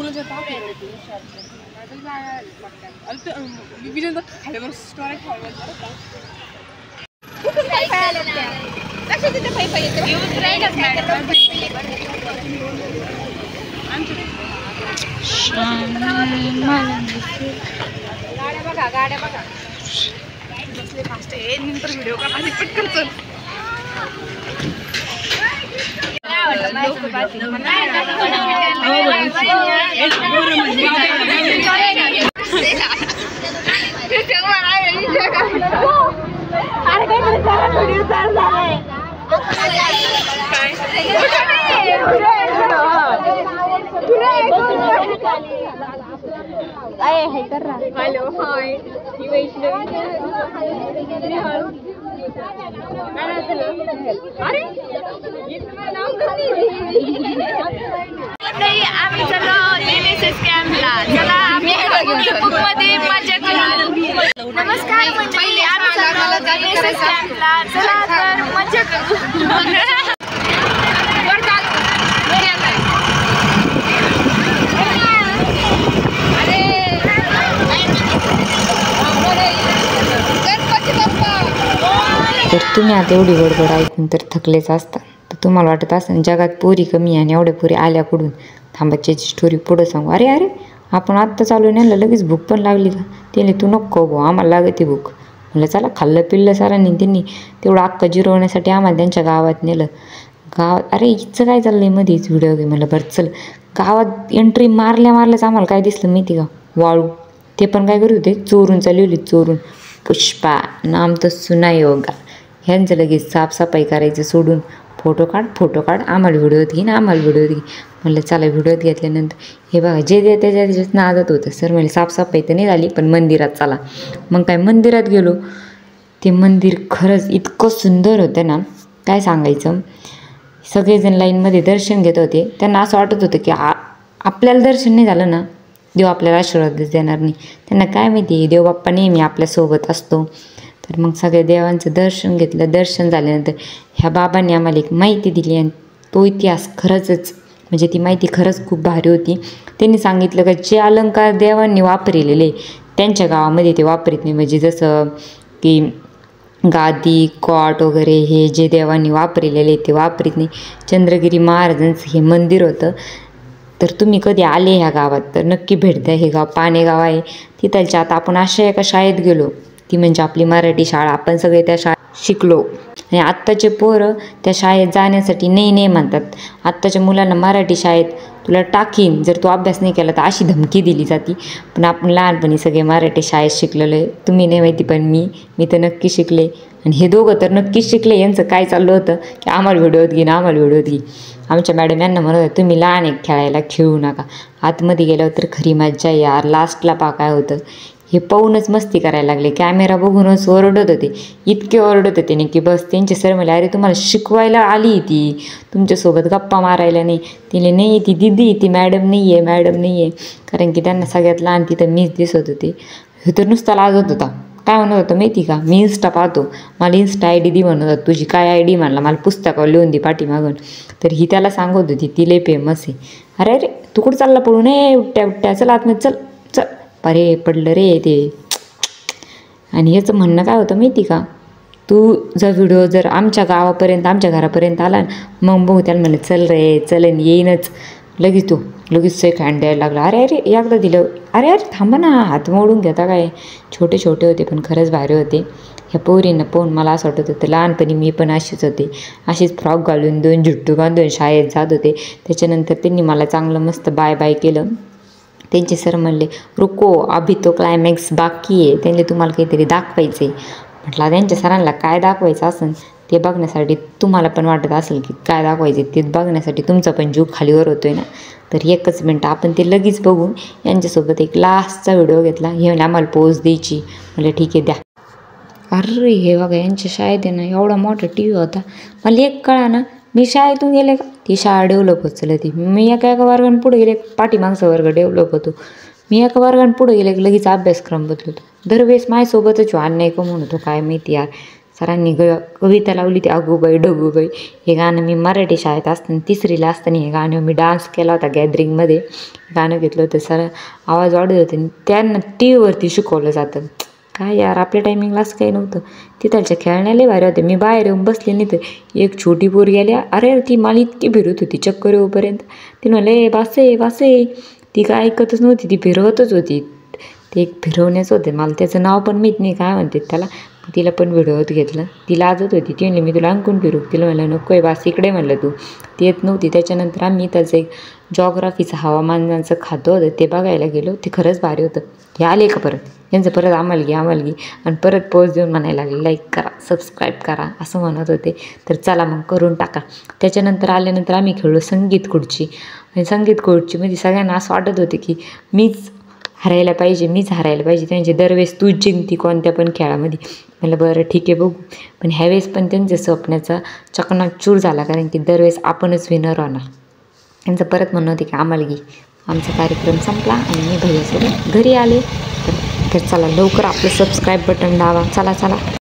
चोरूनच्या ताकद विजय खाल्यावर स्टोरेज गाड्या बघा बसले फास्ट आहे नंतर व्हिडिओ का पटकन चल हॅलो हाय मी वैष्णवी अरे आम्ही चलो NSS कॅम्पला चला आम्ही मध्ये मजा करू नमस्कार मंडळी आम्ही चलो NSS कॅम्पला चला तर मजा करू तर तुम्ही आता एवढी गडबड ऐकून तर थकलेच असता तर तुम्हाला वाटत असेल जगात पोरी कमी आणि एवढ्या पोरी आल्या कुठून थांबाची स्टोरी पुढं सांगू अरे अरे आपण आत्ता चालू नाही लगेच भूक पण लागली का त्याने तू नको गो आम्हाला लागते भूक म्हणलं चला खाल्लं पिल्लं सारांनी त्यांनी तेवढं अक्का जिरवण्यासाठी आम्हाला त्यांच्या गावात नेलं गावात अरे हिचं काय चाललंय मध्येच व्हिडिओ घे म्हणलं बरं चल गावात एंट्री मारल्याच आम्हाला काय दिसलं माहिती का वाळू ते पण काय करत होते चोरून चालवली चोरून पुष्पा नाम तर सुना योगा ह्यांचं लगेच साफसफाई करायचं सोडून फोटो काढ आम्हाला व्हिडिओत घे ना आम्हाला व्हिडिओत घे म्हणलं चला व्हिडिओत घेतल्यानंतर हे बघा जे दे त्याच्यात नादात होतं सर म्हणजे साफसफाई तर नाही झाली पण मंदिरात चला मग काय मंदिरात गेलो ते मंदिर खरंच इतकं सुंदर होतं ना काय सांगायचं सगळेजण लाईनमध्ये दर्शन घेत होते त्यांना असं वाटत होतं की आपल्याला दर्शन नाही झालं ना देव आपल्याला आशीर्वादच देणार नाही त्यांना काय माहिती देवबाप्पा नेहमी आपल्यासोबत असतो तर मग सगळ्या देवांचं दर्शन घेतलं दर्शन झाल्यानंतर ह्या बाबांनी आम्हाला एक माहिती दिली आणि तो इतिहास खरंच म्हणजे ती माहिती खरंच खूप भारी होती त्यांनी सांगितलं का जे अलंकार देवांनी वापरलेले त्यांच्या गावामध्ये ते वापरत नाही म्हणजे जसं की गादी कॉट वगैरे हे जे देवांनी वापरलेले ते वापरत नाही चंद्रगिरी महाराजांचं हे मंदिर होतं तर तुम्ही कधी आले ह्या गावात तर नक्की भेट द्या हे गाव पानेगाव आहे तिथलच्या आता आपण अशा एका शाळेत गेलो ती म्हणजे आपली मराठी शाळा आपण सगळे त्या शाळेत शिकलो आणि आत्ताचे पोरं त्या शाळेत जाण्यासाठी नाही म्हणतात आत्ताच्या मुलांना मराठी शाळेत तुला टाकीन जर तू अभ्यास नाही केला तर अशी धमकी दिली जाती पण आपण लहानपणी सगळे मराठी शाळेत शिकलेलो आहे तुम्ही नाही माहिती पण मी तर नक्की शिकले आणि हे दोघं तर नक्कीच शिकले यांचं काय चाललं होतं की आम्हाला व्हिडिओत घे ना आम्हाला व्हिडिओत घे आमच्या मॅडम यांना म्हणत होतं तुम्ही लहान एक खेळायला खेळू नका आतमध्ये गेल्यावर तर खरी मज्जा यार लास्टला काय होतं हे पाहूनच मस्ती करायला लागले कॅमेरा बघूनच ओरडत होते इतके ओरडत होते नाही की बस त्यांचे सर म्हणले अरे तुम्हाला शिकवायला आली ती तुमच्यासोबत गप्पा मारायला नाही तिने नाही ती दिदी ती मॅडम नाही आहे कारण की त्यांना सगळ्यात लहान तिथं मीच दिसत होते हे तर नुसता लाजत होता काय म्हणत होतं माहिती का मी इन्स्टा पाहतो मला इन्स्टा ID दी म्हणत होता तुझी काय ID म्हणला मला पुस्तकावर लिहून दे पाठीमागून तर ही त्याला सांगत होती ती लय फेमस आहे अरे तू कुठं चालला पळू नये उट्ट्या चल आतमध्ये चल अरे पडलं रे ते आणि याचं म्हणणं काय होतं माहिती का तू जर व्हिडिओ जर आमच्या गावापर्यंत आमच्या घरापर्यंत आला मग बघू त्याला म्हणलं चल रे चलन येईनच लगेच सेक हँड द्यायला लागला अरे एकदा दिलं अरे थांबा ना हात मोडून घेता काय छोटे होते पण खरंच भारी होते ह्या पोरींना पाहून मला असं वाटत होतं लहानपणी मी पण अशीच होते अशीच फ्रॉक घालून 2 झुट्टू बांधून शाळेत जात होते त्याच्यानंतर त्यांनी मला चांगलं मस्त बाय केलं त्यांचे सर म्हणले रुको अभि तो क्लायमॅक्स बाकी आहे त्यांनी तुम्हाला काहीतरी दाखवायचं आहे म्हटलं त्यांच्या सरांना काय दाखवायचं असेल ते बघण्यासाठी तुम्हाला पण वाटत असेल की काय दाखवायचे ते बघण्यासाठी तुमचा पण जीव खालीवर होतोय ना तर एकच मिनटं आपण ते लगेच बघू यांच्यासोबत एक लास्टचा व्हिडिओ घेतला हे आम्हाला पोच द्यायची म्हटलं ठीक आहे द्या अरे हे बघा यांच्या शाळेत आहे ना एवढा मोठा TV होता मला एक कळा ना मी शाळेतून गेले का ती शाळा डेव्हलप होत चालली मी एका वर्गाने पुढे गेले पाठीमागचा वर्ग डेव्हलप होतो मी एका वर्गाने पुढे गेले लगेच अभ्यासक्रम बदलतो दरवेळेस माझ्यासोबतच व्हान नाही का म्हणतो काय माहिती यार सरांनी कविता लावली ती अगोबाई डगूबाई. हे गाणं मी मराठी शाळेत असताना 3रीला असताना हे गाणं मी डान्स केला होता गॅदरिंगमध्ये. गाणं घेतलं होतं. सर आवाज वाढत होते आणि त्यांना टीव्हीवरती शिकवलं जातं. काय यार आपल्या टायमिंगला असं काही नव्हतं. तिथलच्या खेळण्याला भारी होते. मी बाहेर येऊन बसले नाही तर एक छोटी पोरगी आली. अरे ती मला इतकी फिरवत होती चक्कर येऊपर्यंत. ती म्हणले वासे वासे. ती काय ऐकतच नव्हती, ती फिरवतच होती. ते एक फिरवण्याच होते. मला त्याचं नाव पण माहीत नाही काय म्हणते त्याला. तिला पण व्हिडिओत घेतलं. ती लाजत होती. ती म्हणली मी तुला अंकून फिरू. तिला म्हणलं नको आहे बास इकडे म्हणलं तू. ती येत नव्हती. त्याच्यानंतर आम्ही त्याचं एक जॉग्राफीचं हवामानाचं खातं होतं ते बघायला गेलो. ते खरंच भारी होतं. हे आले का परत यांचं परत आम्हाला घे आणि परत पोस्ट देऊन म्हणायला लागले लाईक करा सबस्क्राईब करा असं म्हणत होते. तर चला मग करून टाका. त्याच्यानंतर आल्यानंतर आम्ही खेळलो संगीत खुर्ची. आणि संगीत खुर्चीमध्ये सगळ्यांना असं वाटत होते की मीच हरायला पाहिजे. त्यांचे दरवेळेस तूच जिंकती कोणत्या पण खेळामध्ये. म्हणलं बरं ठीक आहे बघू. पण ह्यावेळेस पण त्यांच्या स्वप्नाचा चकनाचूर झाला कारण की दरवेळेस आपणच विनर होणार. त्यांचं परत म्हणणं होते की आम्हाला घे. आमचा कार्यक्रम संपला आणि मी भैयासोबत घरी आले. तर चला लवकर आपलं सबस्क्राईब बटन दाबा. चला.